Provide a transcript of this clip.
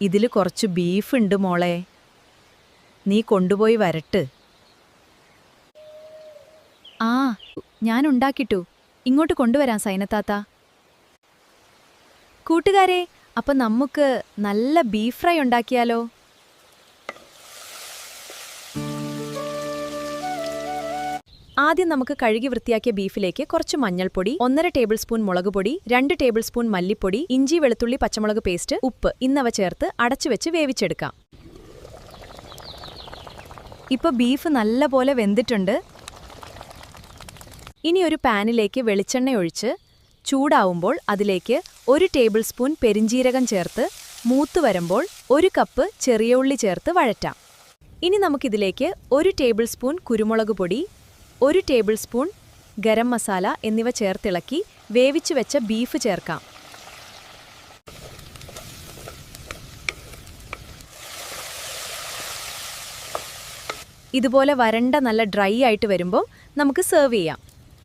ഇതില് കുറച്ച് ബീഫ് ഉണ്ട് മോളെ. നീ കൊണ്ടുപോയി വരട്ട്. ആ ഞാൻ ഉണ്ടാക്കിട്ടു. ഇങ്ങോട്ട് കൊണ്ടുവരാം സൈനത്താത്ത. കൂട്ടുകാരെ, അപ്പൊ നമുക്ക് നല്ല ബീഫ് ഫ്രൈ ഉണ്ടാക്കിയാലോ? ആദ്യം നമുക്ക് കഴുകി വൃത്തിയാക്കിയ ബീഫിലേക്ക് കുറച്ച് മഞ്ഞൾപ്പൊടി, 1.5 ടേബിൾ സ്പൂൺ മുളകുപൊടി, 2 ടേബിൾ സ്പൂൺ മല്ലിപ്പൊടി, ഇഞ്ചി വെളുത്തുള്ളി പച്ചമുളക് പേസ്റ്റ്, ഉപ്പ് എന്നിവ ചേർത്ത് അടച്ചുവെച്ച് വേവിച്ചെടുക്കാം. ഇപ്പൊ ബീഫ് നല്ലപോലെ വെന്തിട്ടുണ്ട്. ഇനി ഒരു പാനിലേക്ക് വെളിച്ചെണ്ണ ഒഴിച്ച് ചൂടാവുമ്പോൾ അതിലേക്ക് 1 ടേബിൾ സ്പൂൺ പെരിഞ്ജീരകം ചേർത്ത് മൂത്ത് വരുമ്പോൾ 1 കപ്പ് ചെറിയ ഉള്ളി ചേർത്ത് വഴറ്റാം. ഇനി നമുക്കിതിലേക്ക് 1 ടേബിൾ സ്പൂൺ കുരുമുളക് പൊടി, 1 ടേബിൾ സ്പൂൺ ഗരം മസാല എന്നിവ ചേർത്തിളക്കി വേവിച്ചു വെച്ച ബീഫ് ചേർക്കാം. ഇതുപോലെ വരണ്ട നല്ല ഡ്രൈ ആയിട്ട് വരുമ്പോൾ നമുക്ക് സെർവ് ചെയ്യാം.